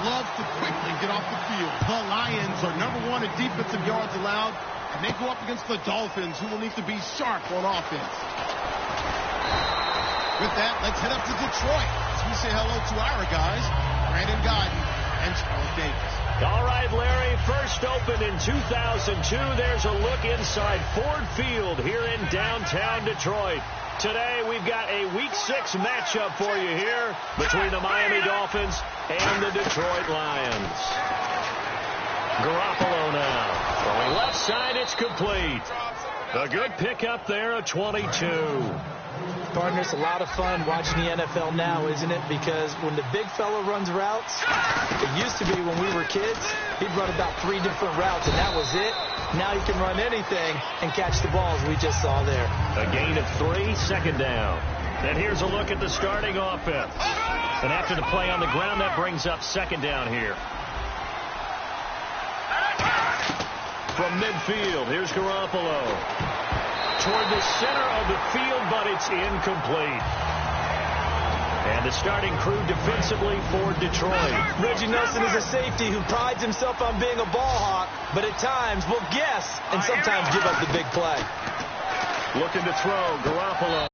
loves to quickly get off the field. The Lions are #1 in defensive yards allowed, and they go up against the Dolphins, who will need to be sharp on offense. With that, let's head up to Detroit as we say hello to our guys, Brandon Gaudin and Charles Davis. All right, Larry, first opened in 2002. There's a look inside Ford Field here in downtown Detroit. Today, we've got a Week 6 matchup for you here between the Miami Dolphins and the Detroit Lions. Garoppolo now. Throwing left side, it's complete. A good pickup there, a 22. Partner, it's a lot of fun watching the NFL now, isn't it? Because when the big fella runs routes, it used to be when we were kids, he'd run about 3 different routes, and that was it. Now he can run anything and catch the balls we just saw there. A gain of 3, second down. And here's a look at the starting offense. And after the play on the ground, that brings up second down here. From midfield, here's Garoppolo. Toward the center of the field, but it's incomplete. And the starting crew defensively for Detroit. Reggie Nelson is a safety who prides himself on being a ball hawk, but at times will guess and sometimes give up the big play. Looking to throw, Garoppolo.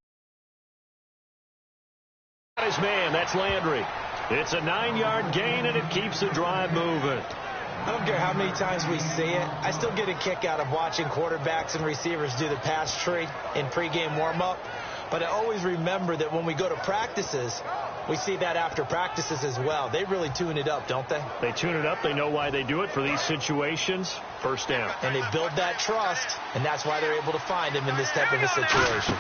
His man, that's Landry. It's a 9-yard gain, and it keeps the drive moving. I don't care how many times we see it. I still get a kick out of watching quarterbacks and receivers do the pass tree in pregame warm-up. But I always remember that when we go to practices, we see that after practices as well. They really tune it up, don't they? They tune it up. They know why they do it for these situations. First down. And they build that trust, and that's why they're able to find him in this type of a situation.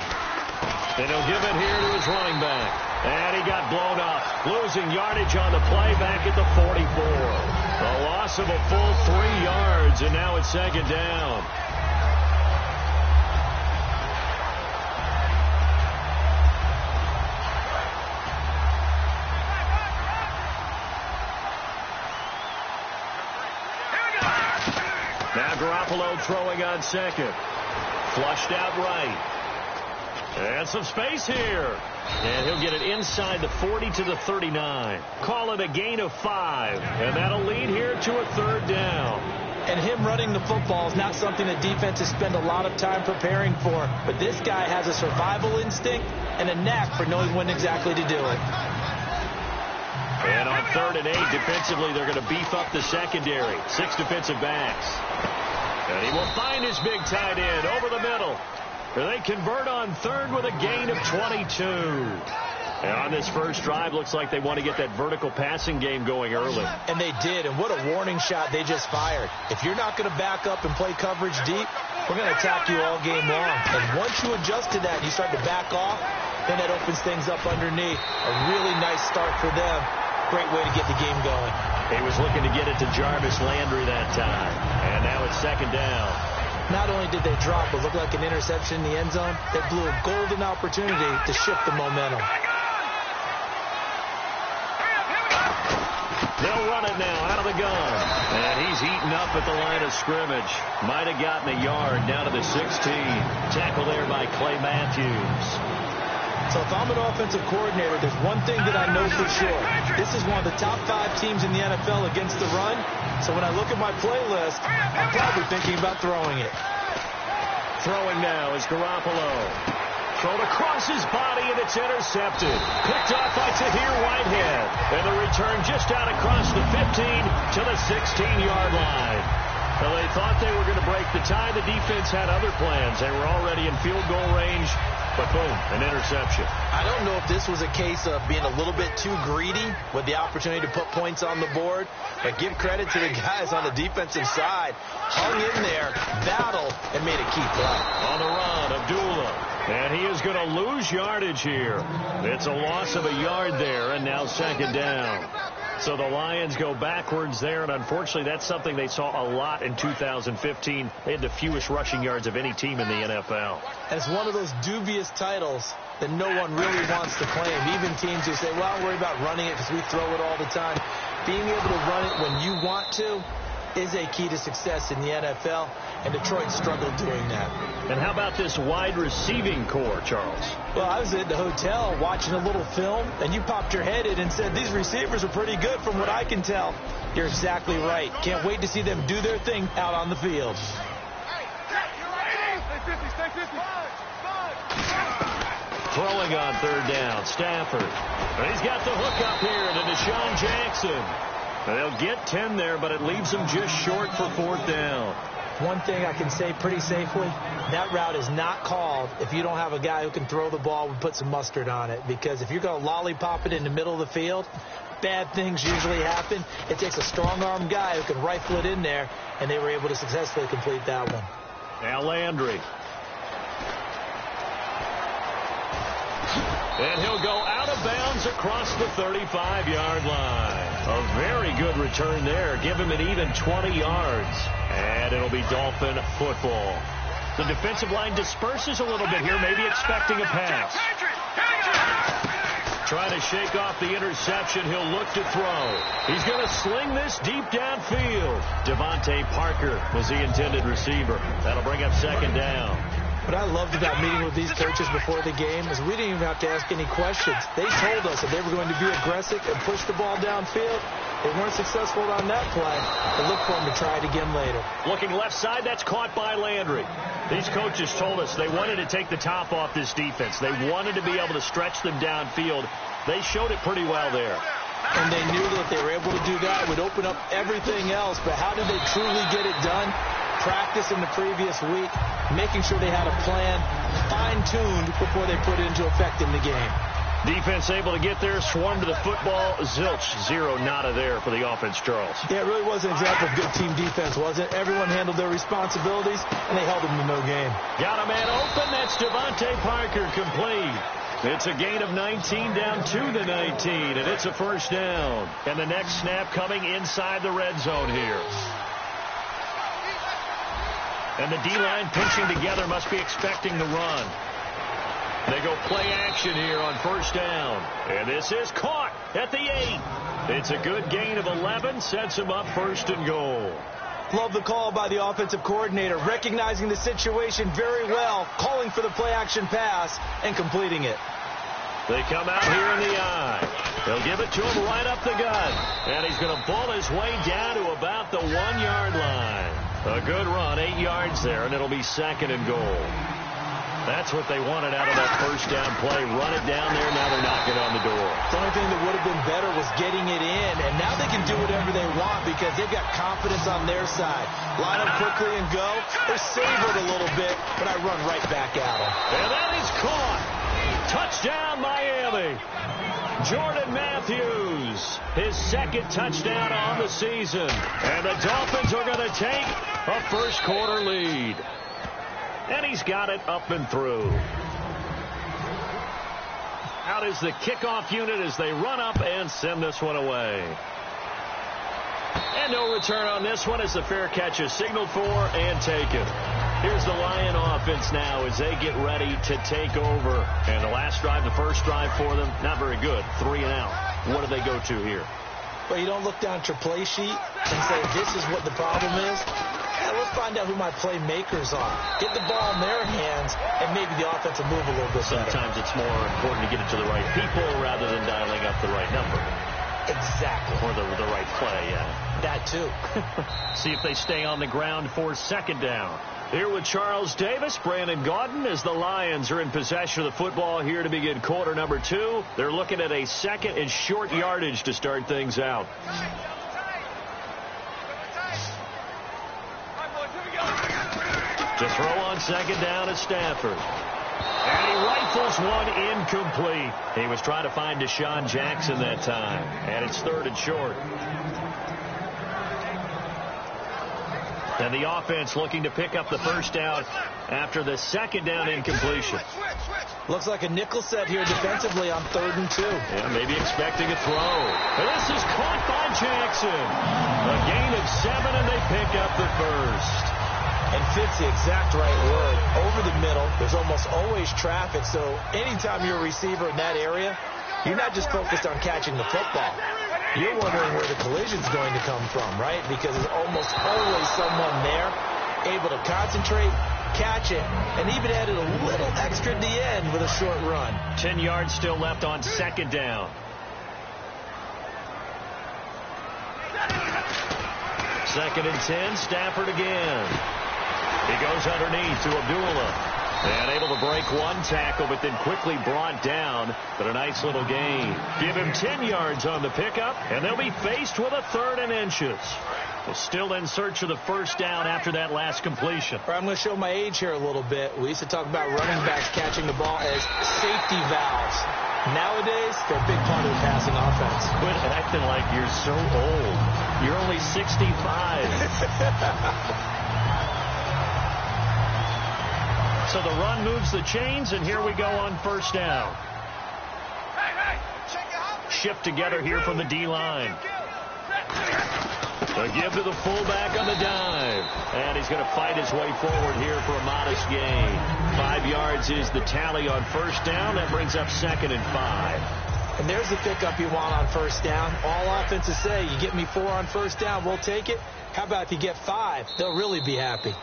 And he'll give it here to his running back. And he got blown up. Losing yardage on the play back at the 44. A loss of a full 3 yards, and now it's second down. Now Garoppolo throwing on second. Flushed out right. And some space here. And he'll get it inside the 40 to the 39. Call it a gain of 5. And that'll lead here to a third down. And him running the football is not something that defenses spend a lot of time preparing for. But this guy has a survival instinct and a knack for knowing when exactly to do it. And on 3rd and 8, defensively, they're going to beef up the secondary. 6 defensive backs. And he will find his big tight end over the middle. They convert on 3rd with a gain of 22. And on this first drive, looks like they want to get that vertical passing game going early. And they did, and what a warning shot they just fired. If you're not going to back up and play coverage deep, we're going to attack you all game long. And once you adjust to that and you start to back off, then that opens things up underneath. A really nice start for them. Great way to get the game going. He was looking to get it to Jarvis Landry that time. And now it's second down. Not only did they drop what looked like an interception in the end zone, they blew a golden opportunity to shift the momentum. They'll run it now out of the gun. And he's eaten up at the line of scrimmage. Might have gotten a yard down to the 16. Tackle there by Clay Matthews. So if I'm an offensive coordinator, there's one thing that I know for sure. This is one of the top 5 teams in the NFL against the run. So when I look at my playlist, I'm probably thinking about throwing it. Throwing now is Garoppolo. Thrown across his body, and it's intercepted. Picked off by Tahir Whitehead. And the return just out across the 15 to the 16-yard line. Well, they thought they were going to break the tie. The defense had other plans. They were already in field goal range. But boom, an interception. I don't know if this was a case of being a little bit too greedy with the opportunity to put points on the board, but give credit to the guys on the defensive side. Hung in there, battled, and made a key play. On the run, Abdullah. And he is going to lose yardage here. It's a loss of a yard there, and now second down. So the Lions go backwards there, and unfortunately that's something they saw a lot in 2015. They had the fewest rushing yards of any team in the NFL. And it's one of those dubious titles that no one really wants to claim. Even teams who say, well, I'll worry about running it because we throw it all the time. Being able to run it when you want to is a key to success in the NFL. and Detroit struggled doing that. And how about this wide receiving core, Charles? Well, I was at the hotel watching a little film, and you popped your head in and said, these receivers are pretty good from what I can tell. You're exactly right. Can't wait to see them do their thing out on the field. Throwing on third down, Stafford. And he's got the hook up here to Deshaun Jackson. And they'll get 10 there, but it leaves them just short for fourth down. One thing I can say pretty safely, that route is not called if you don't have a guy who can throw the ball and put some mustard on it. Because if you're going to lollipop it in the middle of the field, bad things usually happen. It takes a strong-arm guy who can rifle it in there, and they were able to successfully complete that one. Now Landry. And he'll go out of bounds across the 35-yard line. A very good return there. Give him an even 20 yards. And it'll be Dolphin football. The defensive line disperses a little bit here, maybe expecting a pass. Trying to shake off the interception. He'll look to throw. He's going to sling this deep downfield. Devontae Parker was the intended receiver. That'll bring up second down. What I loved about meeting with these coaches before the game is we didn't even have to ask any questions. They told us that they were going to be aggressive and push the ball downfield. They weren't successful on that play, but look for them to try it again later. Looking left side, that's caught by Landry. These coaches told us they wanted to take the top off this defense. They wanted to be able to stretch them downfield. They showed it pretty well there. And they knew that if they were able to do that, it would open up everything else. But how did they truly get it done? Practice in the previous week, making sure they had a plan, fine-tuned before they put it into effect in the game. Defense able to get there, swarm to the football. Zilch, zero, nada there for the offense, Charles. Yeah, it really was an example of good team defense, wasn't it? Everyone handled their responsibilities, and they held them to no game. Got a man open. That's Devontae Parker, complete. It's a gain of 19 down to the 19, and it's a first down. And the next snap coming inside the red zone here. And the D-line pinching together, must be expecting the run. They go play action here on first down. And this is caught at the 8. It's a good gain of 11, sets them up first and goal. Love the call by the offensive coordinator, recognizing the situation very well, calling for the play action pass, and completing it. They come out here in the eye. They'll give it to him right up the gut. And he's going to ball his way down to about the 1-yard line. A good run, 8 yards there, and it'll be second and goal. That's what they wanted out of that first down play. Run it down there, now they're knocking on the door. The only thing that would have been better was getting it in, and now they can do whatever they want because they've got confidence on their side. Line up quickly and go. They're savored a little bit, but I run right back at them. And that is caught. Touchdown, Miami. Jordan Matthews, his second touchdown on the season. And the Dolphins are going to take a first-quarter lead. And he's got it up and through. Out is the kickoff unit as they run up and send this one away. And no return on this one as the fair catch is signaled for and taken. Here's the Lion offense now as they get ready to take over. And the last drive, the first drive for them, not very good. 3 and out. What do they go to here? Well, you don't look down at your play sheet and say, this is what the problem is. Let's find out who my playmakers are. Get the ball in their hands, and maybe the offense will move a little bit better. Sometimes it's more important to get it to the right people rather than dialing up the right number. Exactly. Or the right play, yeah. That too. See if they stay on the ground for second down. Here with Charles Davis, Brandon Gaudin, as the Lions are in possession of the football here to begin quarter number 2. They're looking at a second and short yardage to start things out. To throw on second down is Stafford. And he rifles one incomplete. He was trying to find Deshaun Jackson that time. And it's third and short. And the offense looking to pick up the first down after the second down incompletion. Looks like a nickel set here defensively on 3rd and 2. Yeah, maybe expecting a throw. And this is caught by Jackson. A gain of 7, and they pick up the first. And fits the exact right word. Over the middle, there's almost always traffic, so anytime you're a receiver in that area, you're not just focused on catching the football. You're wondering where the collision's going to come from, right? Because there's almost always someone there. able to concentrate, catch it, and even added a little extra at the end with a short run. 10 yards still left on second down. Second and 10, Stafford again. He goes underneath to Abdullah. And able to break one tackle, but then quickly brought down. But a nice little gain. Give him 10 yards on the pickup, and they'll be faced with a 3rd and inches. Well, still in search of the first down after that last completion. I'm going to show my age here a little bit. We used to talk about running backs catching the ball as safety valves. Nowadays, they're a big part of the passing offense. Quit acting like you're so old. You're only 65. So the run moves the chains, and here we go on first down. Shift together here from the D-line. A give to the fullback on the dive. And he's going to fight his way forward here for a modest gain. 5 yards is the tally on first down. That brings up 2nd and 5. And there's the pickup you want on first down. All offenses say, you get me 4 on first down, we'll take it. How about if you get 5? They'll really be happy.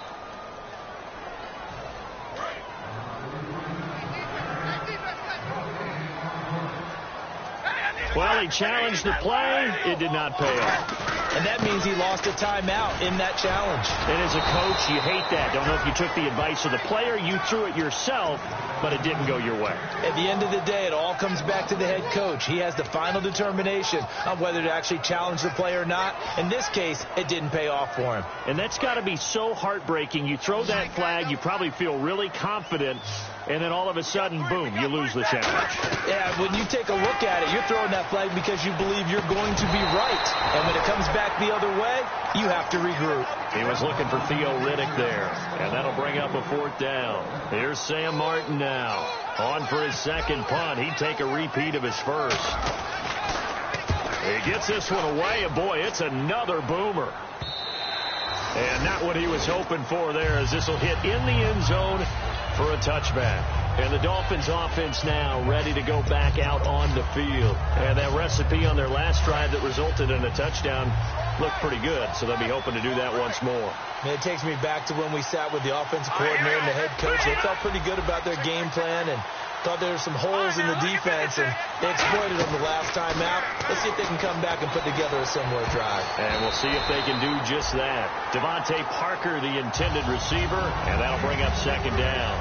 Well, he challenged the play. It did not pay off. And that means he lost a timeout in that challenge. And as a coach, you hate that. Don't know if you took the advice of the player. You threw it yourself, but it didn't go your way. At the end of the day, it all comes back to the head coach. He has the final determination on whether to actually challenge the play or not. In this case, it didn't pay off for him. And that's got to be so heartbreaking. You throw that flag, you probably feel really confident, and then all of a sudden, boom, you lose the challenge. Yeah, when you take a look at it, you're throwing that flag because you believe you're going to be right. And when it comes back the other way, you have to regroup. He was looking for Theo Riddick there, and that'll bring up a 4th down. Here's Sam Martin now. On for his second punt. He'd take a repeat of his first. He gets this one away, and boy, it's another boomer. And not what he was hoping for there, as this will hit in the end zone for a touchback. And the Dolphins offense now ready to go back out on the field. And that recipe on their last drive that resulted in a touchdown looked pretty good, so they'll be hoping to do that once more. And it takes me back to when we sat with the offensive coordinator and the head coach. They felt pretty good about their game plan and thought there were some holes in the defense, and they exploited them the last time out. Let's see if they can come back and put together a similar drive. And we'll see if they can do just that. Devontae Parker, the intended receiver, and that'll bring up 2nd down.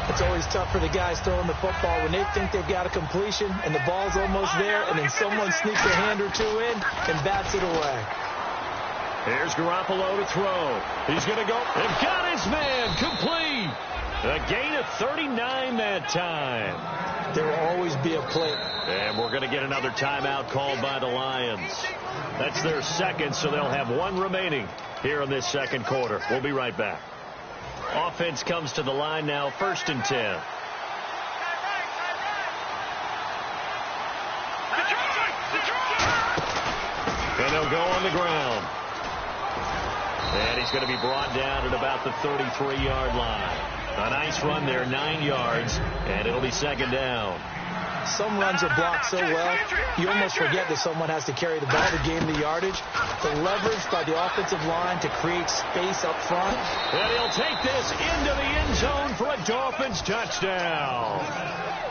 It's always tough for the guys throwing the football when they think they've got a completion and the ball's almost there, and then someone sneaks a hand or two in and bats it away. Here's Garoppolo to throw. He's going to go. They've got his man complete. A gain of 39 that time. There will always be a play. And we're going to get another timeout called by the Lions. That's their second, so they'll have 1 remaining here in this second quarter. We'll be right back. Offense comes to the line now, 1st and 10. And they'll go on the ground. And he's going to be brought down at about the 33-yard line. A nice run there, 9 yards, and it'll be 2nd down. Some runs are blocked so well, you almost forget that someone has to carry the ball to gain the yardage. The leverage by the offensive line to create space up front. And he'll take this into the end zone for a Dolphins touchdown.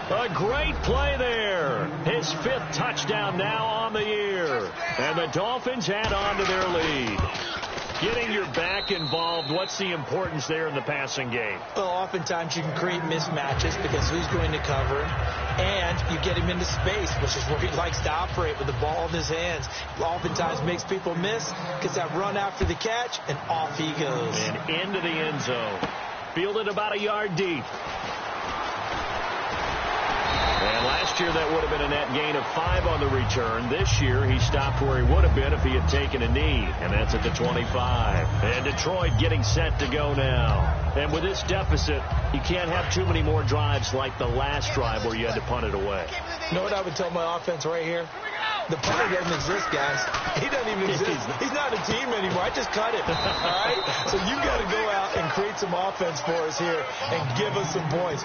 A great play there. His 5th touchdown now on the year. And the Dolphins add on to their lead. Getting your back involved, what's the importance there in the passing game? Well, oftentimes you can create mismatches because who's going to cover him, and you get him into space, which is where he likes to operate with the ball in his hands. Oftentimes makes people miss, gets that run after the catch, and off he goes. And into the end zone. Fielded about a yard deep. And last year that would have been a net gain of 5 on the return. This year he stopped where he would have been if he had taken a knee. And that's at the 25. And Detroit getting set to go now. And with this deficit, you can't have too many more drives like the last drive where you had to punt it away. You know what I would tell my offense right here? The punter doesn't exist, guys. He doesn't even exist. He's not a team anymore. I just cut him. All right? So you got to go out and create some offense for us here and give us some points.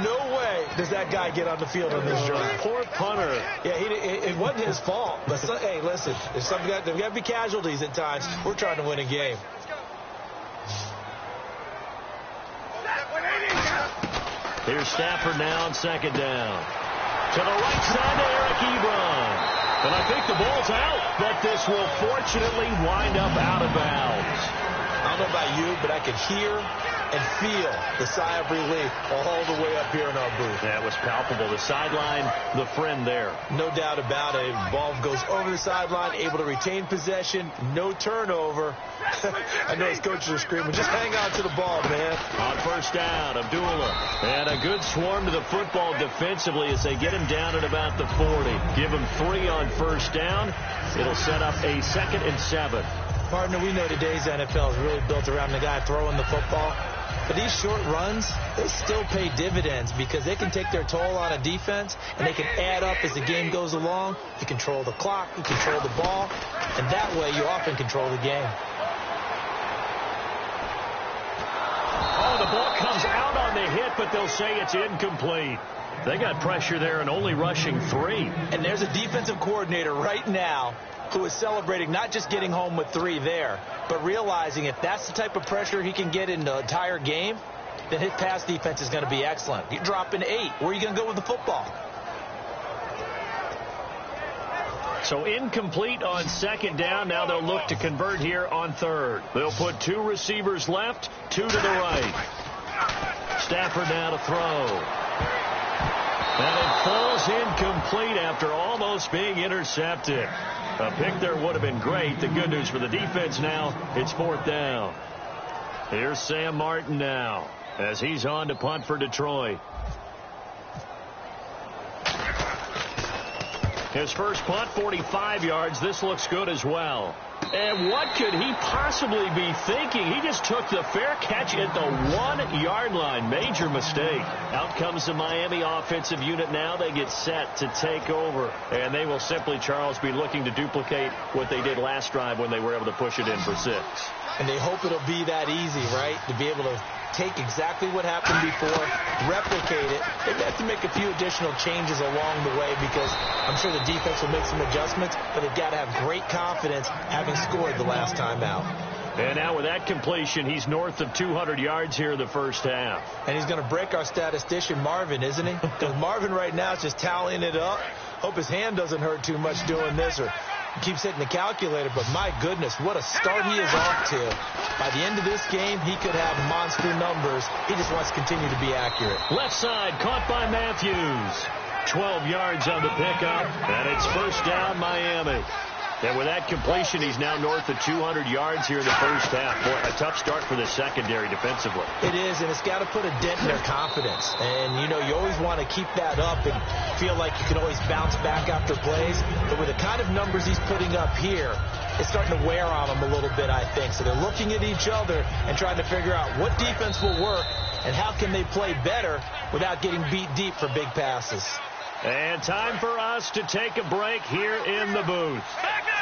No way does that guy get on the field on this drive. Poor punter. Yeah, it wasn't his fault. But hey, listen, there's got to be casualties at times. We're trying to win a game. Here's Stafford now on second down. To the right side to Eric Ebron. And I think the ball's out, but this will fortunately wind up out of bounds. I don't know about you, but I could hear and feel the sigh of relief all the way up here in our booth. That was palpable. The sideline, the friend there. No doubt about it. Ball goes over the sideline, able to retain possession, no turnover. I know his coaches are screaming, just hang on to the ball, man. On first down, Abdullah. And a good swarm to the football defensively as they get him down at about the 40. Give him 3 on first down. It'll set up a 2nd and 7. Partner, we know today's NFL is really built around the guy throwing the football. But these short runs, they still pay dividends because they can take their toll on a defense, and they can add up as the game goes along. You control the clock, you control the ball, and that way you often control the game. Oh, the ball comes out on the hit, but they'll say it's incomplete. They got pressure there and only rushing 3. And there's a defensive coordinator right now who is celebrating not just getting home with 3 there, but realizing if that's the type of pressure he can get in the entire game, then his pass defense is going to be excellent. You're dropping 8. Where are you going to go with the football? So incomplete on second down. Now they'll look to convert here on third. They'll put 2 receivers left, 2 to the right. Stafford now to throw. And it falls incomplete after almost being intercepted. A pick there would have been great. The good news for the defense now, it's 4th down. Here's Sam Martin now as he's on to punt for Detroit. His first punt, 45 yards. This looks good as well. And what could he possibly be thinking? He just took the fair catch at the 1-yard line. Major mistake. Out comes the Miami offensive unit now. They get set to take over. And they will simply, Charles, be looking to duplicate what they did last drive when they were able to push it in for 6. And they hope it'll be that easy, right? To be able to take exactly what happened before, replicate it. They have to make a few additional changes along the way because I'm sure the defense will make some adjustments, but they've got to have great confidence having scored the last time out. And now with that completion, he's north of 200 yards here in the first half. And he's going to break our statistician, Marvin, isn't he? Because Marvin right now is just tallying it up. Hope his hand doesn't hurt too much doing this or keeps hitting the calculator, but my goodness, what a start he is off to. By the end of this game, he could have monster numbers. He just wants to continue to be accurate. Left side, caught by Matthews. 12 yards on the pickup, and it's first down, Miami. And with that completion, he's now north of 200 yards here in the first half. Boy, a tough start for the secondary defensively. It is, and it's got to put a dent in their confidence. And, you know, you always want to keep that up and feel like you can always bounce back after plays. But with the kind of numbers he's putting up here, it's starting to wear on them a little bit, I think. So they're looking at each other and trying to figure out what defense will work and how can they play better without getting beat deep for big passes. And time for us to take a break here in the booth.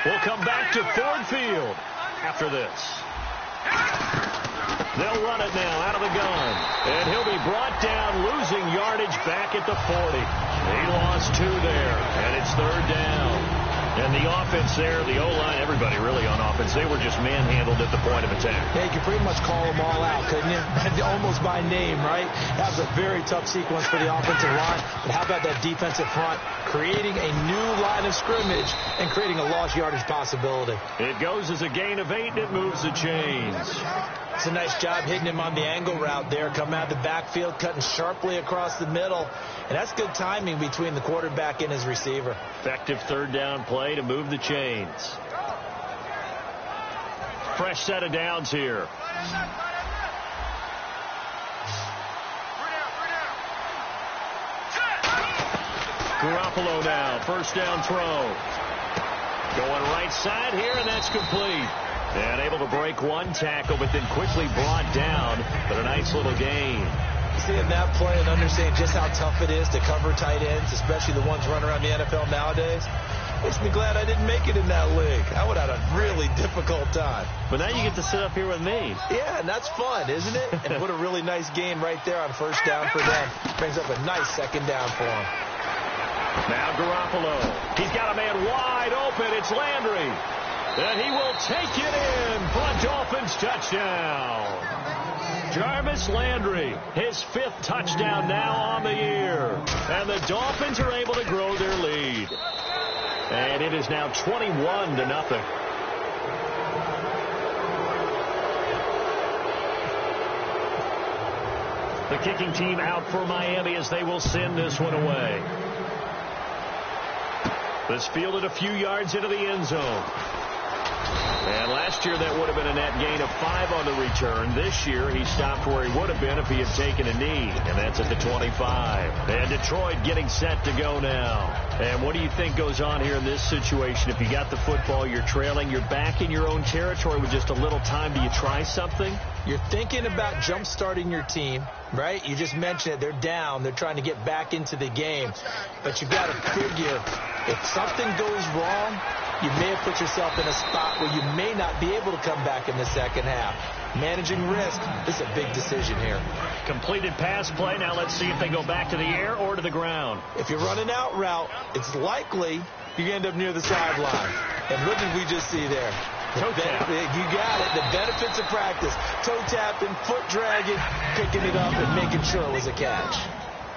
We'll come back to Ford Field after this. They'll run it now out of the gun. And he'll be brought down, losing yardage back at the 40. He lost 2 there, and it's 3rd down. And the offense there, the O-line, everybody really on offense, they were just manhandled at the point of attack. Yeah, you could pretty much call them all out, couldn't you? Almost by name, right? That was a very tough sequence for the offensive line. But how about that defensive front creating a new line of scrimmage and creating a lost yardage possibility? It goes as a gain of 8, and it moves the chains. It's a nice job hitting him on the angle route there, coming out of the backfield, cutting sharply across the middle. And that's good timing between the quarterback and his receiver. Effective 3rd down play to move the chains. Fresh set of downs here. Garoppolo now, first down throw. Going right side here, and that's complete. And able to break 1 tackle, but then quickly brought down. But a nice little gain. Seeing that play and understanding just how tough it is to cover tight ends, especially the ones running around the NFL nowadays, makes me glad I didn't make it in that league. I would have had a really difficult time. But now you get to sit up here with me. Yeah, and that's fun, isn't it? And what a really nice gain right there on first down for them. Brings up a nice 2nd down for them. Now Garoppolo. He's got a man wide open. It's Landry. And he will take it in for a Dolphins touchdown. Jarvis Landry, his 5th touchdown now on the year. And the Dolphins are able to grow their lead. And it is now 21-0. The kicking team out for Miami as they will send this one away. This fielded a few yards into the end zone. And last year that would have been a net gain of 5 on the return. This year he stopped where he would have been if he had taken a knee. And that's at the 25. And Detroit getting set to go now. And what do you think goes on here in this situation? If you got the football, you're trailing, you're back in your own territory with just a little time. Do you try something? You're thinking about jump-starting your team, right? You just mentioned it. They're down. They're trying to get back into the game. But you got to figure if something goes wrong, you may have put yourself in a spot where you may not be able to come back in the second half. Managing risk, this is a big decision here. Completed pass play. Now let's see if they go back to the air or to the ground. If you're running out route, it's likely you end up near the sideline. And what did we just see there? Toe tap. You got it. The benefits of practice. Toe tapping, foot dragging, picking it up, and making sure it was a catch.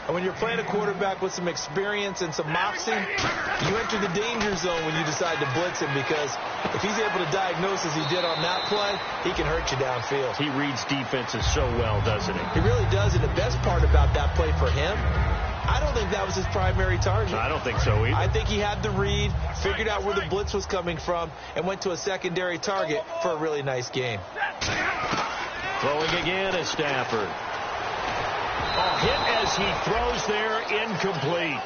And when you're playing a quarterback with some experience and some moxie, you enter the danger zone when you decide to blitz him, because if he's able to diagnose as he did on that play, he can hurt you downfield. He reads defenses so well, doesn't he? He really does, and the best part about that play for him, I don't think that was his primary target. I don't think so either. I think he had the read, figured out where the blitz was coming from, and went to a secondary target for a really nice game. Throwing again is Stafford. Hit as he throws there, incomplete.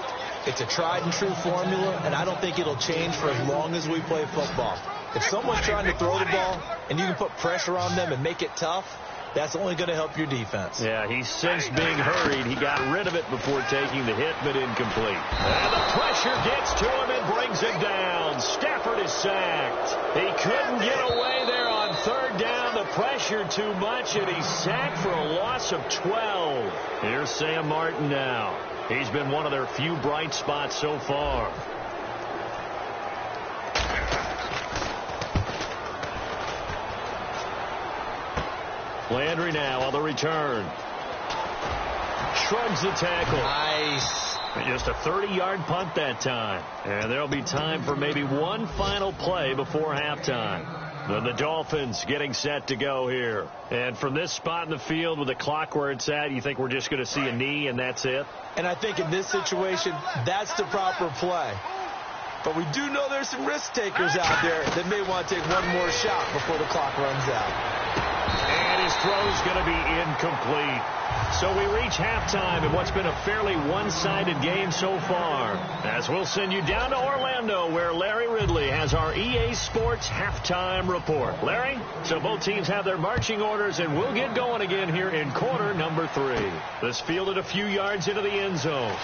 It's a tried and true formula, and I don't think it'll change for as long as we play football. If someone's trying to throw the ball and you can put pressure on them and make it tough, that's only going to help your defense. Yeah, he's since being hurried. He got rid of it before taking the hit, but incomplete. And the pressure gets to him and brings him down. Stafford is sacked. He couldn't get away there on third down. The pressure too much, and he's sacked for a loss of 12. Here's Sam Martin now. He's been one of their few bright spots so far. Landry now on the return. Shrugs the tackle. Nice. Just a 30-yard punt that time. And there'll be time for maybe one final play before halftime. Then the Dolphins getting set to go here. And from this spot in the field with the clock where it's at, you think we're just going to see a knee and that's it? And I think in this situation, that's the proper play. But we do know there's some risk takers out there that may want to take one more shot before the clock runs out. And his throw's going to be incomplete. So we reach halftime in what's been a fairly one-sided game so far. As we'll send you down to Orlando, where Larry Ridley has our EA Sports halftime report. Larry, so both teams have their marching orders, and we'll get going again here in quarter number 3. This fielded a few yards into the end zone.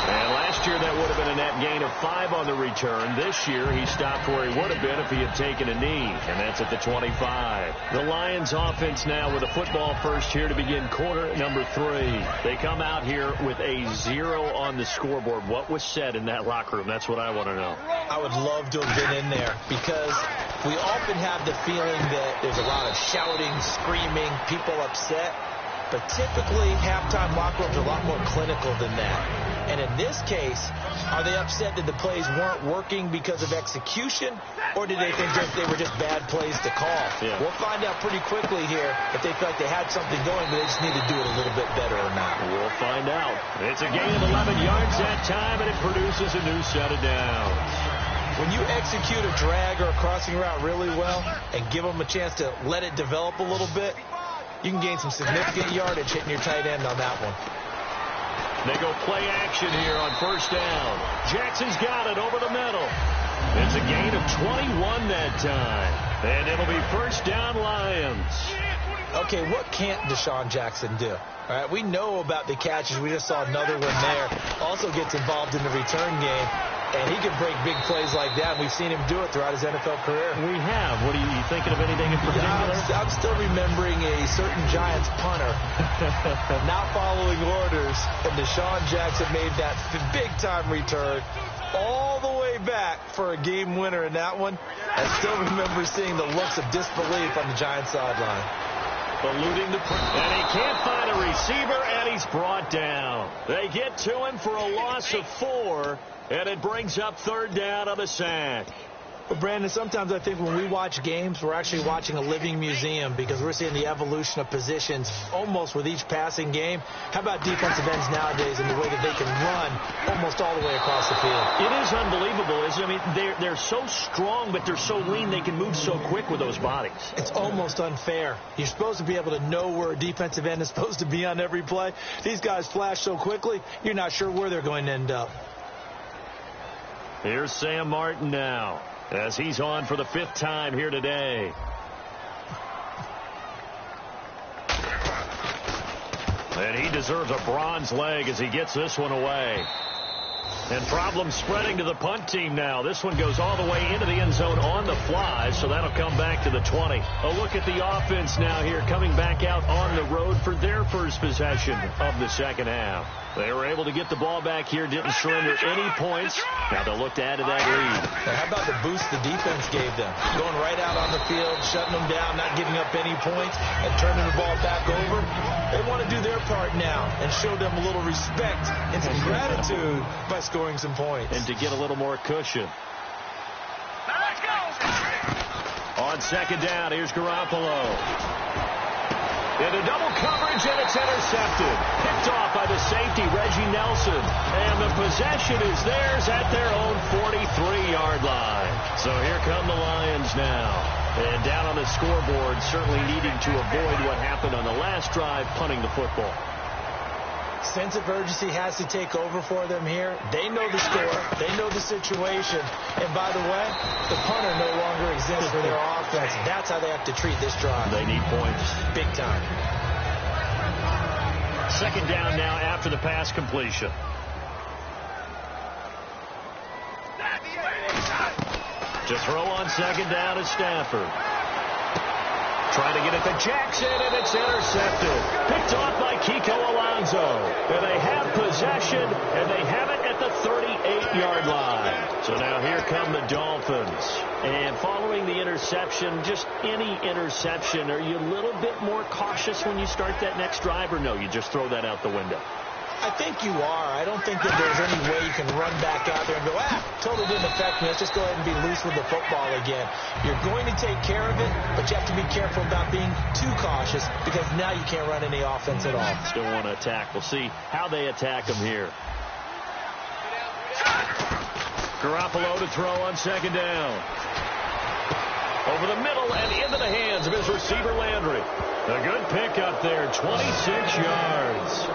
And last year that would have been a net gain of 5 on the return. This year he stopped where he would have been if he had taken a knee, and that's at the 25. The Lions offense now with a football first here to begin quarter number 3. They come out here with a 0 on the scoreboard. What was said in that locker room? That's what I want to know. I would love to have been in there, because we often have the feeling that there's a lot of shouting, screaming, people upset. But typically, halftime locker rooms are a lot more clinical than that. And in this case, are they upset that the plays weren't working because of execution, or did they think that they were just bad plays to call? Yeah. We'll find out pretty quickly here if they felt like they had something going, but they just need to do it a little bit better or not. We'll find out. It's a gain of 11 yards that time, and it produces a new set of downs. When you execute a drag or a crossing route really well and give them a chance to let it develop a little bit, you can gain some significant yardage hitting your tight end on that one. They go play action here on first down. Jackson's got it over the middle. It's a gain of 21 that time. And it'll be first down Lions. Okay, what can't Deshaun Jackson do? All right, we know about the catches. We just saw another one there. Also gets involved in the return game. And he can break big plays like that. We've seen him do it throughout his NFL career. We have. What are you thinking of anything in particular? I'm still remembering a certain Giants punter not following orders, and Deshaun Jackson made that big-time return all the way back for a game winner in that one. I still remember seeing the looks of disbelief on the Giants sideline. Eluding the and he can't find a receiver, and he's brought down. They get to him for a loss of 4, and it brings up 3rd down on a sack. But, Brandon, sometimes I think when we watch games, we're actually watching a living museum because we're seeing the evolution of positions almost with each passing game. How about defensive ends nowadays and the way that they can run almost all the way across the field? It is unbelievable, isn't it? I mean, they're so strong, but they're so lean they can move so quick with those bodies. It's almost unfair. You're supposed to be able to know where a defensive end is supposed to be on every play. These guys flash so quickly, you're not sure where they're going to end up. Here's Sam Martin now, as he's on for the 5th time here today. And he deserves a bronze leg as he gets this one away. And problems spreading to the punt team now. This one goes all the way into the end zone on the fly, so that'll come back to the 20. A look at the offense now here, coming back out on the road for their first possession of the second half. They were able to get the ball back here, didn't surrender any points. Now they'll look to add to that lead. Now, how about the boost the defense gave them? Going right out on the field, shutting them down, not giving up any points, and turning the ball back over. They want to do their part now and show them a little respect and some gratitude by scoring some points. And to get a little more cushion. On second down, here's Garoppolo. Into double coverage, and it's intercepted. Picked off by the safety, Reggie Nelson. And the possession is theirs at their own 43-yard line. So here come the Lions now. And down on the scoreboard, certainly needing to avoid what happened on the last drive, punting the football. Sense of urgency has to take over for them here. They know the score. They know the situation. And by the way, the punter no longer exists for their offense. That's how they have to treat this drive. They need points. Big time. Second down now after the pass completion. To throw on second down is Stafford. Trying to get it to Jackson, and it's intercepted. Picked off by Kiko Alonso. And they have possession, and they have it at the 38-yard line. So now here come the Dolphins. And following the interception, just any interception, are you a little bit more cautious when you start that next drive, or no, you just throw that out the window? I think you are. I don't think that there's any way you can run back out there and go, totally didn't affect me. Let's just go ahead and be loose with the football again. You're going to take care of it, but you have to be careful about being too cautious because now you can't run any offense at all. Still want to attack. We'll see how they attack them here. Garoppolo to throw on second down. Over the middle and into the hands of his receiver, Landry. A good pickup there, 26 yards.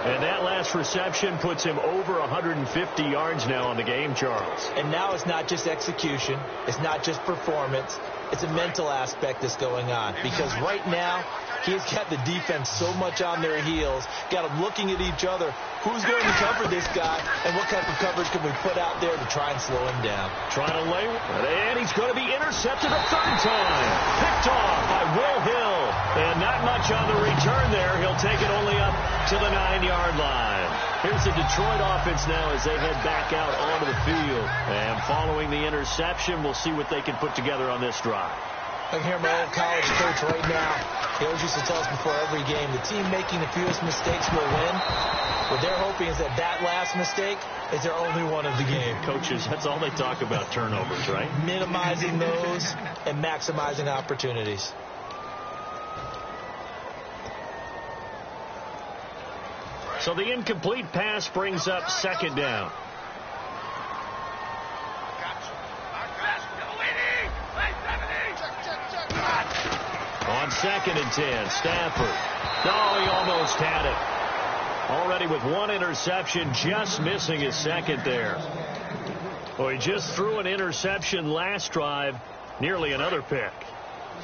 And that last reception puts him over 150 yards now on the game, Charles. And now it's not just execution. It's not just performance. It's a mental aspect that's going on. Because right now, he's got the defense so much on their heels, got them looking at each other. Who's going to cover this guy, and what type of coverage can we put out there to try and slow him down? Trying to lay, and he's going to be intercepted a 3rd time. Picked off by Will Hill. And not much on the return there. He'll take it only up to the 9-yard line. Here's the Detroit offense now as they head back out onto the field. And following the interception, we'll see what they can put together on this drive. I can hear my old college coach right now. He always used to tell us before every game, the team making the fewest mistakes will win. What they're hoping is that that last mistake is their only one of the game. Coaches, that's all they talk about, turnovers, right? Minimizing those and maximizing opportunities. So the incomplete pass brings up second down. On 2nd and 10, Stafford. No, he almost had it. Already with one interception, just missing his second there. Well, he just threw an interception last drive, nearly another pick.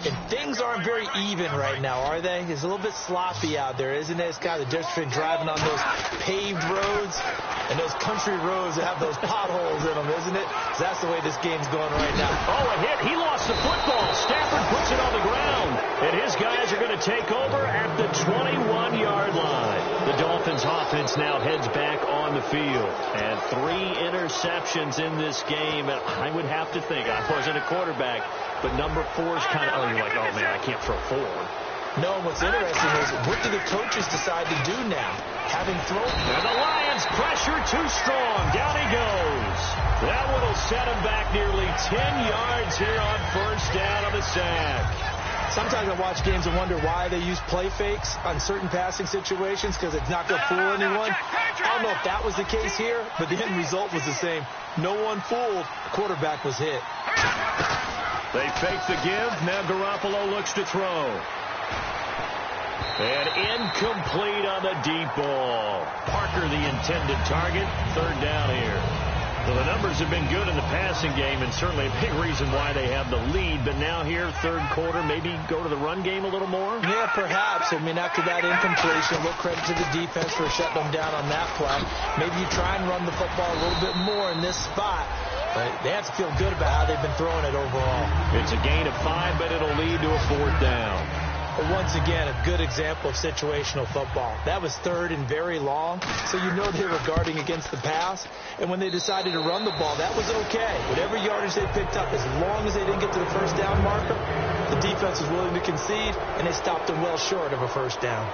And things aren't very even right now, are they? It's a little bit sloppy out there, isn't it? It's kind of the difference between driving on those paved roads and those country roads that have those potholes in them, isn't it? So that's the way this game's going right now. Oh, a hit. He lost the football. Stafford puts it on the ground. And his guys are going to take over at the 21-yard line. The Dolphins offense now heads back on the field. And 3 interceptions in this game. And I would have to think, I wasn't a quarterback, but number 4 is kind of, you're like, oh, man, I can't throw 4. No, and what's interesting is, what do the coaches decide to do now? Having thrown. And the Lions pressure too strong. Down he goes. That one will set him back nearly 10 yards here on first down on the sack. Sometimes I watch games and wonder why they use play fakes on certain passing situations, because it's not going to fool anyone. I don't know if that was the case here, but the end result was the same. No one fooled. The quarterback was hit. They fake the give. Now Garoppolo looks to throw. And incomplete on the deep ball. Parker the intended target. Third down here. So the numbers have been good in the passing game, and certainly a big reason why they have the lead. But now here, third quarter, maybe go to the run game a little more? Yeah, perhaps. I mean, after that incompletion, a little credit to the defense for shutting them down on that play. Maybe you try and run the football a little bit more in this spot. But they have to feel good about how they've been throwing it overall. It's a gain of 5, but it'll lead to a fourth down. But once again, a good example of situational football. That was third and very long, so you know they were guarding against the pass. And when they decided to run the ball, that was okay. Whatever yardage they picked up, as long as they didn't get to the first down marker, the defense was willing to concede, and they stopped them well short of a first down.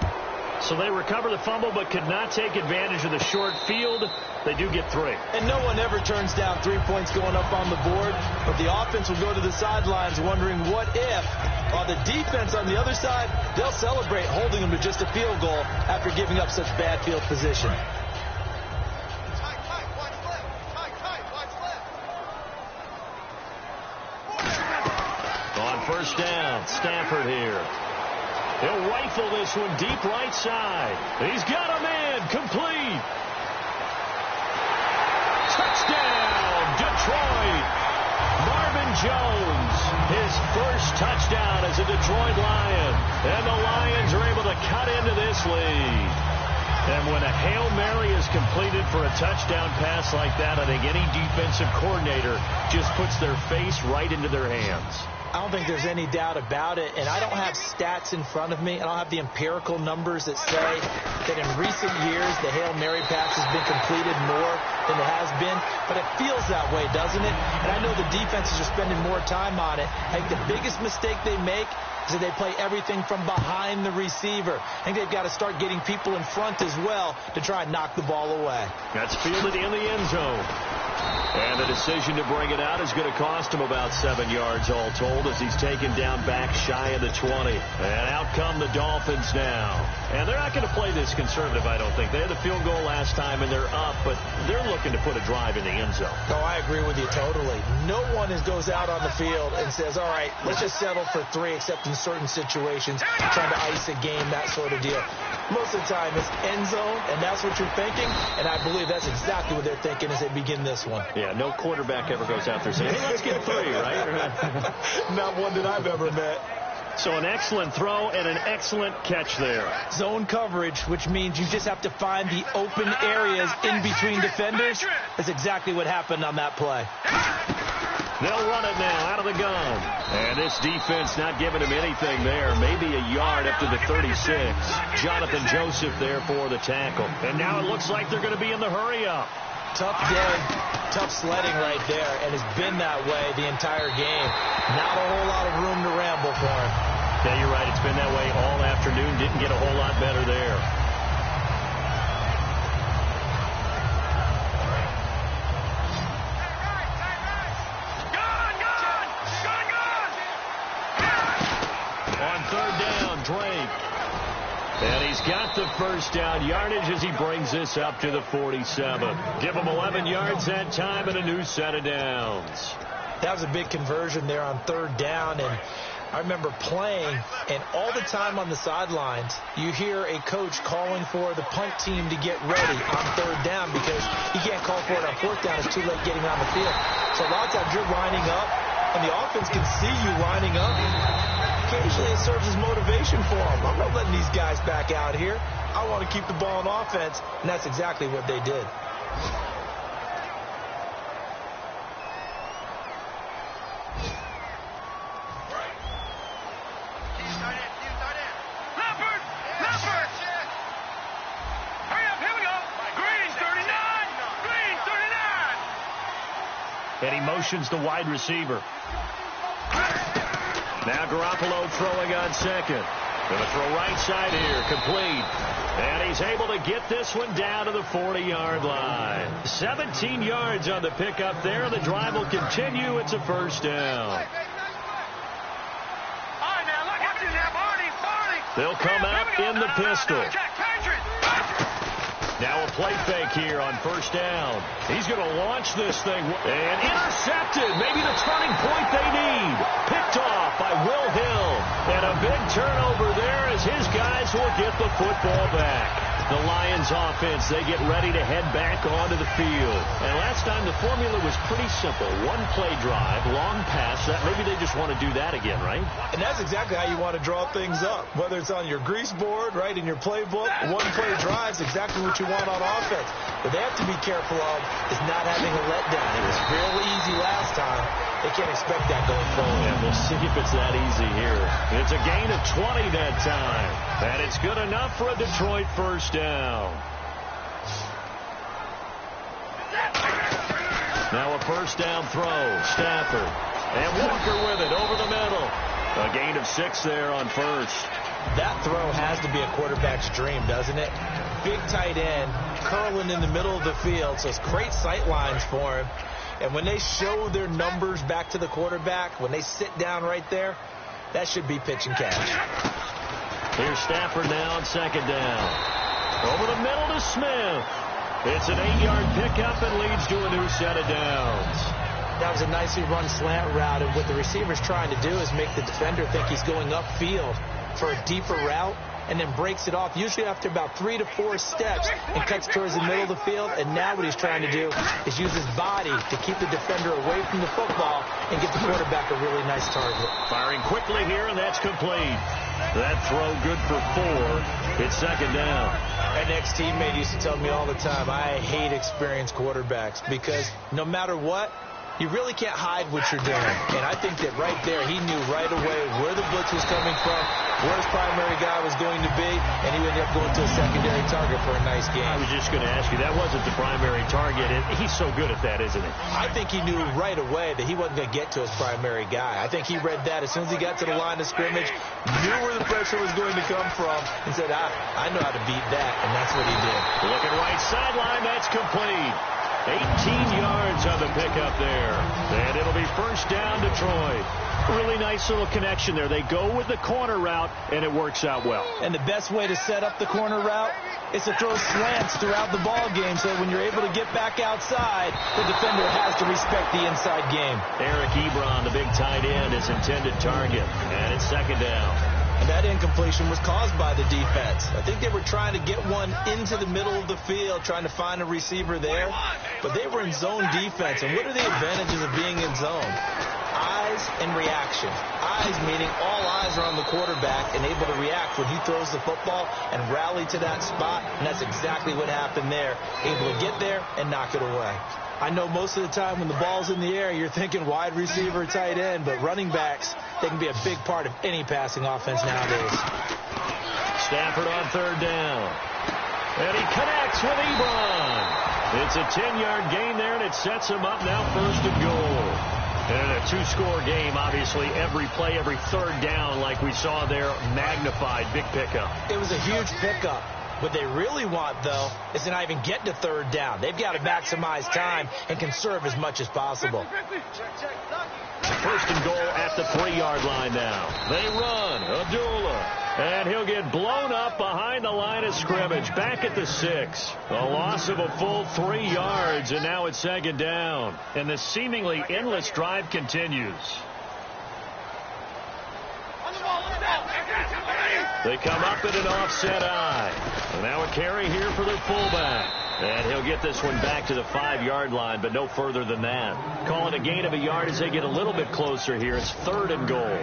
So they recover the fumble but could not take advantage of the short field. They do get 3. And no one ever turns down 3 points going up on the board. But the offense will go to the sidelines wondering what if. While the defense on the other side, they'll celebrate holding them to just a field goal after giving up such bad field position. On first down, Stafford here. He'll rifle this one deep right side. He's got a man complete. Touchdown, Detroit. Marvin Jones, his first touchdown as a Detroit Lion. And the Lions are able to cut into this lead. And when a Hail Mary is completed for a touchdown pass like that, I think any defensive coordinator just puts their face right into their hands. I don't think there's any doubt about it, and I don't have stats in front of me. I don't have the empirical numbers that say that in recent years the Hail Mary pass has been completed more than it has been, but it feels that way, doesn't it? And I know the defenses are spending more time on it. I think the biggest mistake they make is that they play everything from behind the receiver. I think they've got to start getting people in front as well to try and knock the ball away. That's fielded in the end zone. And the decision to bring it out is going to cost him about 7 yards all told as he's taken down back shy of the 20. And out come the Dolphins now. And they're not going to play this conservative, I don't think. They had the field goal last time and they're up, but they're looking to put a drive in the end zone. No, I agree with you totally. No one goes out on the field and says, all right, let's just settle for 3 except in certain situations, trying to ice a game, that sort of deal. Most of the time it's end zone, and that's what you're thinking, and I believe that's exactly what they're thinking as they begin this one. Yeah, no quarterback ever goes out there saying, hey, let's get 3, right? Not one that I've ever met. So an excellent throw and an excellent catch there. Zone coverage, which means you just have to find the open areas in between defenders. That's exactly what happened on that play. They'll run it now out of the gun. And this defense not giving him anything there. Maybe a yard up to the 36. Jonathan Joseph there for the tackle. And now it looks like they're going to be in the hurry-up. Tough day, tough sledding right there, and it's been that way the entire game. Not a whole lot of room to ramble for him. Yeah, you're right. It's been that way all afternoon. Didn't get a whole lot better there. On third down, Drake. And he's got the first down yardage as he brings this up to the 47. Give him 11 yards that time and a new set of downs. That was a big conversion there on third down, and I remember playing, and all the time on the sidelines, you hear a coach calling for the punt team to get ready on third down because he can't call for it on fourth down. It's too late getting on the field. So a lot of times you're lining up, and the offense can see you lining up. Occasionally it serves as motivation for them. I'm not letting these guys back out here. I want to keep the ball on offense, and that's exactly what they did. Hurry up, here we go. Green, 39. motions the wide receiver. Now Garoppolo throwing on second. Going to throw right side here, complete. And he's able to get this one down to the 40-yard line. 17 yards on the pickup there. The drive will continue. It's a first down. They'll come out in the pistol. Now a play fake here on first down. He's going to launch this thing. And intercepted. Maybe the turning point they need. Picked off by Will Hill. And a big turnover there as his guys will get the football back. The Lions offense, they get ready to head back onto the field. And last time the formula was pretty simple. One play drive, long pass. Maybe they just want to do that again, right? And that's exactly how you want to draw things up. Whether it's on your grease board, right, in your playbook, one play drive is exactly what you want on offense. What they have to be careful of is not having a letdown. It was real easy last time. They can't expect that going forward. Yeah, we'll see if it's that easy here. It's a gain of 20 that time. And it's good enough for a Detroit first down. Now a first down throw. Stafford. And Walker with it over the middle. A gain of 6 there on first. That throw has to be a quarterback's dream, doesn't it? Big tight end, curling in the middle of the field, so it's great sight lines for him. And when they show their numbers back to the quarterback, when they sit down right there, that should be pitch and catch. Here's Stafford now on second down. Over the middle to Smith. It's an 8-yard pickup and leads to a new set of downs. That was a nicely run slant route, and what the receiver's trying to do is make the defender think he's going upfield for a deeper route, and then breaks it off, usually after about 3 to 4 steps, and cuts towards the middle of the field. And now what he's trying to do is use his body to keep the defender away from the football and get the quarterback a really nice target. Firing quickly here, and that's complete. That throw good for 4. It's second down. An ex-teammate used to tell me all the time, I hate experienced quarterbacks because no matter what, you really can't hide what you're doing. And I think that right there, he knew right away where the blitz was coming from, where his primary guy was going to be, and he ended up going to a secondary target for a nice game. I was just going to ask you, that wasn't the primary target. And he's so good at that, isn't he? I think he knew right away that he wasn't going to get to his primary guy. I think he read that as soon as he got to the line of scrimmage, knew where the pressure was going to come from, and said, I know how to beat that, and that's what he did. Looking right sideline, that's complete. 18 yards on the pickup there. And it'll be first down, Detroit. Really nice little connection there. They go with the corner route, and it works out well. And the best way to set up the corner route is to throw slants throughout the ball game so that when you're able to get back outside, the defender has to respect the inside game. Eric Ebron, the big tight end, is intended target. And it's second down. And that incompletion was caused by the defense. I think they were trying to get one into the middle of the field, trying to find a receiver there. But they were in zone defense. And what are the advantages of being in zone? Eyes and reaction. Eyes meaning all eyes are on the quarterback and able to react when he throws the football and rally to that spot. And that's exactly what happened there. Able to get there and knock it away. I know most of the time when the ball's in the air, you're thinking wide receiver, tight end, but running backs, they can be a big part of any passing offense nowadays. Stafford on third down. And he connects with Ebron. It's a 10-yard gain there, and it sets him up now first and goal. And a 2-score game, obviously, every play, every third down, like we saw there, magnified, big pickup. It was a huge pickup. What they really want, though, is to not even get to third down. They've got to maximize time and conserve as much as possible. First and goal at the 3-yard line now. They run. Abdullah. And he'll get blown up behind the line of scrimmage. Back at the 6. A loss of a full 3 yards, and now it's second down. And the seemingly endless drive continues. They come up at an offset eye. And now a carry here for their fullback. And he'll get this one back to the 5-yard line, but no further than that. Call it a gain of a yard as they get a little bit closer here. It's third and goal.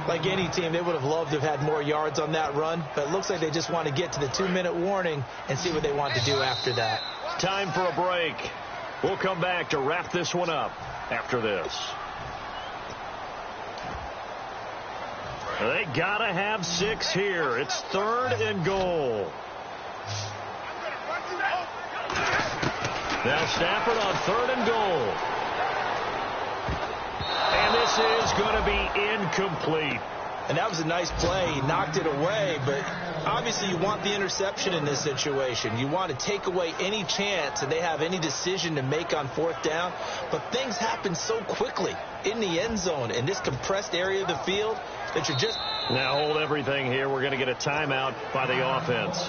Like any team, they would have loved to have had more yards on that run, but it looks like they just want to get to the 2-minute warning and see what they want to do after that. Time for a break. We'll come back to wrap this one up after this. They gotta have 6 here. It's third and goal. Now Stafford on third and goal. this is going to be incomplete. And that was a nice play. He knocked it away, but obviously you want the interception in this situation. You want to take away any chance that they have any decision to make on fourth down. But things happen so quickly in the end zone in this compressed area of the field that you're just... Now hold everything here. We're going to get a timeout by the offense.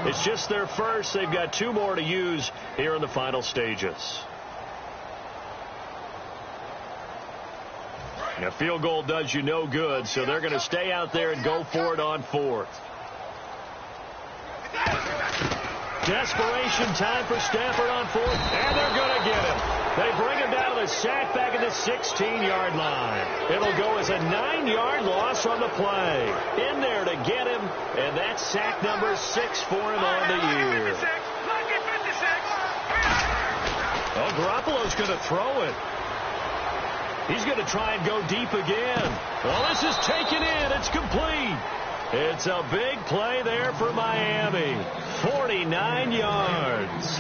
It's just their first. They've got 2 more to use here in the final stages. A field goal does you no good, so they're going to stay out there and go for it on 4th. Desperation time for Stafford on 4th, and they're going to get him. They bring him down to the sack back at the 16-yard line. It'll go as a 9-yard loss on the play. In there to get him, and that's sack number 6 for him on the year. Oh, Garoppolo's going to throw it. He's going to try and go deep again. Well, this is taken in. It's complete. It's a big play there for Miami. 49 yards.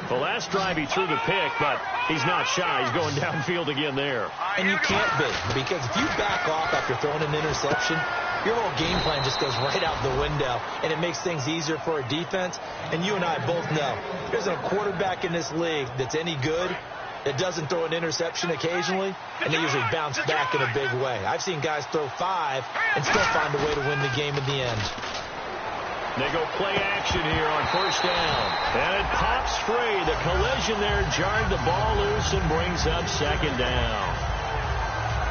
The last drive he threw the pick, but he's not shy. He's going downfield again there. And you can't be, because if you back off after throwing an interception, your whole game plan just goes right out the window, and it makes things easier for a defense. And you and I both know there's a quarterback in this league that's any good that doesn't throw an interception occasionally, and they usually bounce back in a big way. I've seen guys throw 5 and still find a way to win the game in the end. They go play action here on first down. And it pops free. The collision there jarred the ball loose and brings up second down.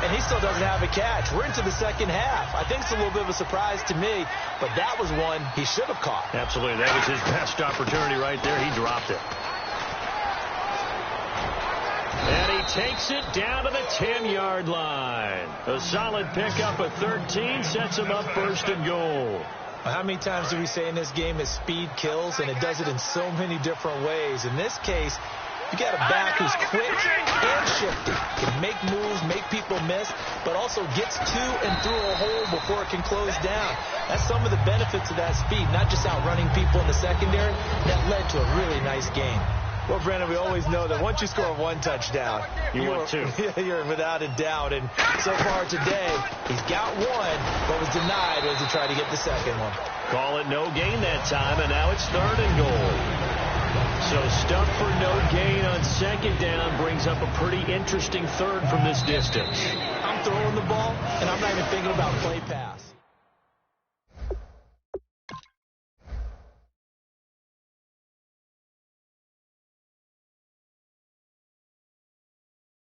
And he still doesn't have a catch. We're into the second half. I think it's a little bit of a surprise to me, but that was one he should have caught. Absolutely. That was his best opportunity right there. He dropped it. And he takes it down to the 10-yard line. A solid pickup of 13 sets him up first and goal. How many times do we say in this game that speed kills, and it does it in so many different ways? In this case, you got a back who's quick and shifty, can make moves, make people miss, but also gets to and through a hole before it can close down. That's some of the benefits of that speed, not just outrunning people in the secondary. That led to a really nice game. Well, Brandon, we always know that once you score 1 touchdown, you want 2. You're without a doubt. And so far today, he's got 1. What was denied was to try to get the second one. Call it no gain that time, and now it's 3rd and goal. So stuff for no gain on second down brings up a pretty interesting 3rd from this distance. I'm throwing the ball, and I'm not even thinking about play pass.